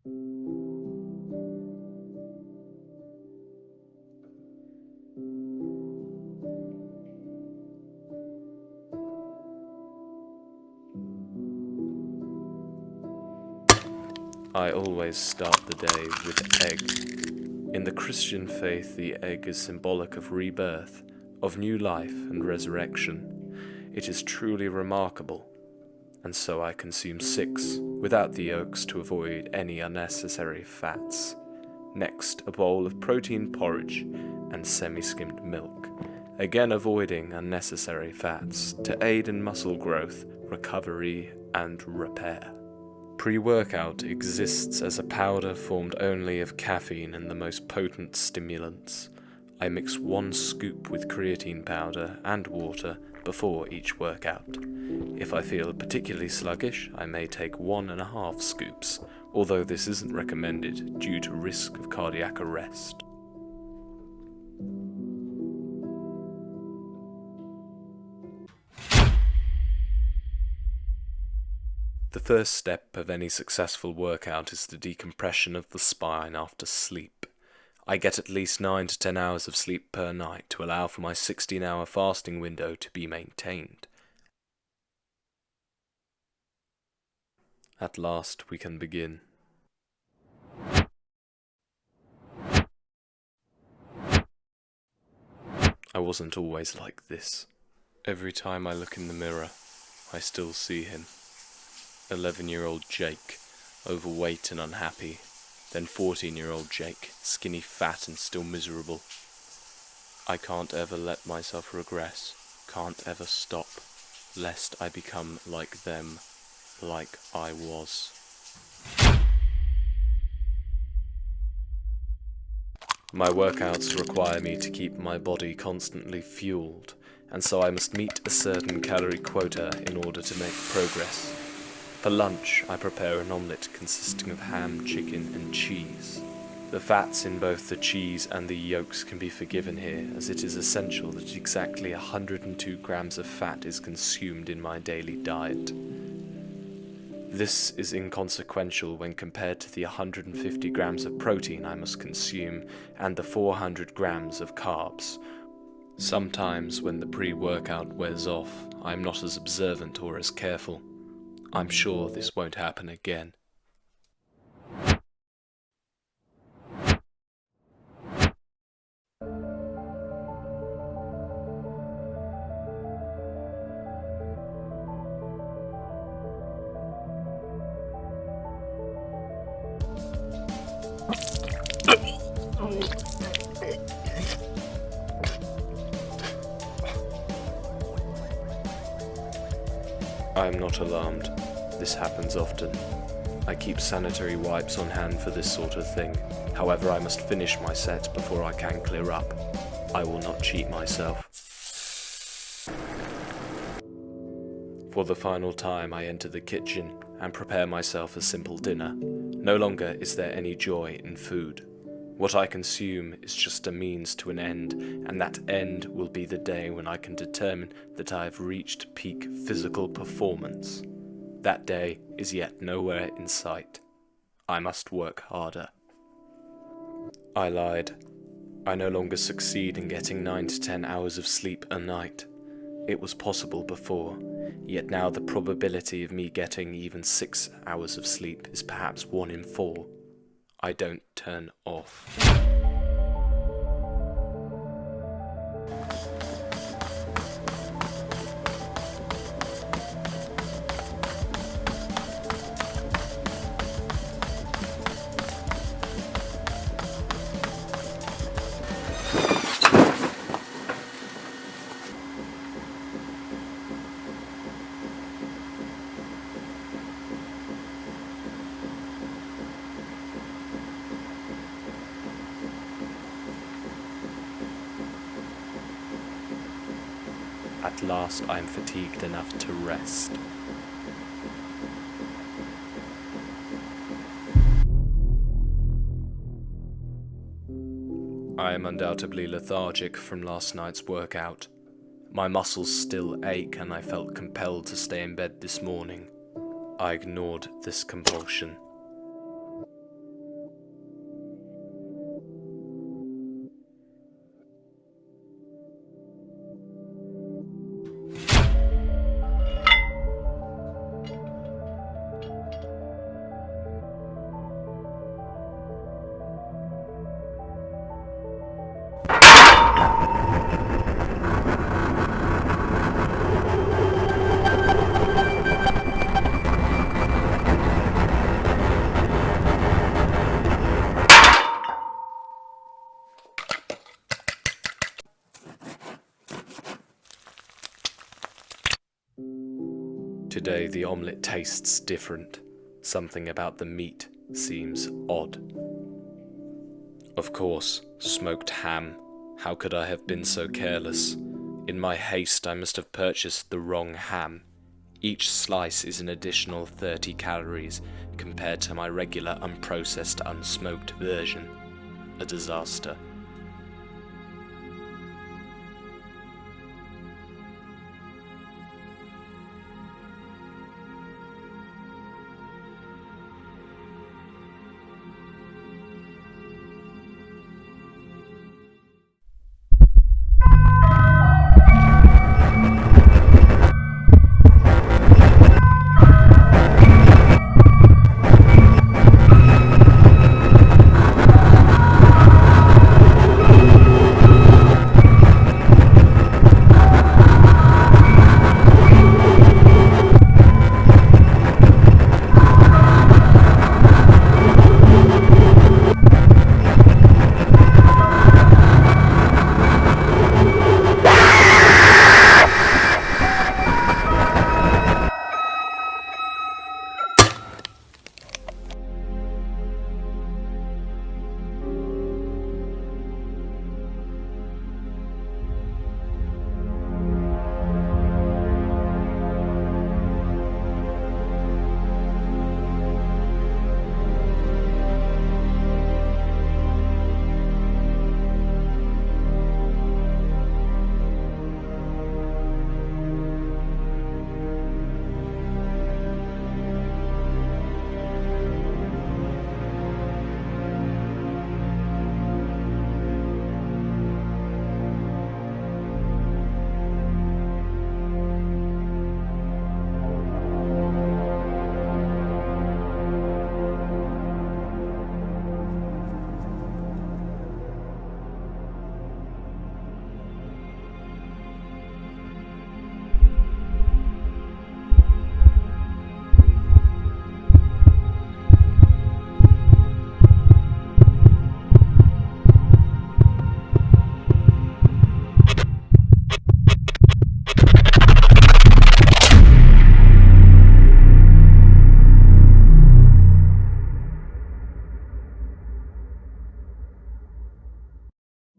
I always start the day with egg. In the Christian faith, the egg is symbolic of rebirth, of new life and resurrection. It is truly remarkable, and so I consume 6 without the yolks to avoid any unnecessary fats. Next, a bowl of protein porridge and semi-skimmed milk, again avoiding unnecessary fats to aid in muscle growth, recovery, and repair. Pre-workout exists as a powder formed only of caffeine and the most potent stimulants. I mix 1 scoop with creatine powder and water before each workout. If I feel particularly sluggish, I may take 1.5 scoops, although this isn't recommended due to risk of cardiac arrest. The first step of any successful workout is the decompression of the spine after sleep. I get at least 9 to 10 hours of sleep per night to allow for my 16-hour fasting window to be maintained. At last we can begin. I wasn't always like this. Every time I look in the mirror, I still see him. 11-year-old Jake, overweight and unhappy, then 14-year-old Jake, skinny, fat and still miserable. I can't ever let myself regress, can't ever stop, lest I become like them, like I was. My workouts require me to keep my body constantly fueled, and so I must meet a certain calorie quota in order to make progress. For lunch, I prepare an omelette consisting of ham, chicken, and cheese. The fats in both the cheese and the yolks can be forgiven here, as it is essential that exactly 102 grams of fat is consumed in my daily diet. This is inconsequential when compared to the 150 grams of protein I must consume and the 400 grams of carbs. Sometimes, when the pre-workout wears off, I am not as observant or as careful. I'm sure this won't happen again. I am not alarmed. This happens often. I keep sanitary wipes on hand for this sort of thing. However, I must finish my set before I can clear up. I will not cheat myself. For the final time, I enter the kitchen and prepare myself a simple dinner. No longer is there any joy in food. What I consume is just a means to an end, and that end will be the day when I can determine that I have reached peak physical performance. That day is yet nowhere in sight. I must work harder. I lied. I no longer succeed in getting 9 to 10 hours of sleep a night. It was possible before, yet now the probability of me getting even 6 hours of sleep is perhaps 1 in 4. I don't turn off. At last I am fatigued enough to rest. I am undoubtedly lethargic from last night's workout. My muscles still ache and I felt compelled to stay in bed this morning. I ignored this compulsion. Today the omelette tastes different. Something about the meat seems odd. Of course, smoked ham. How could I have been so careless? In my haste, I must have purchased the wrong ham. Each slice is an additional 30 calories compared to my regular unprocessed, unsmoked version. A disaster.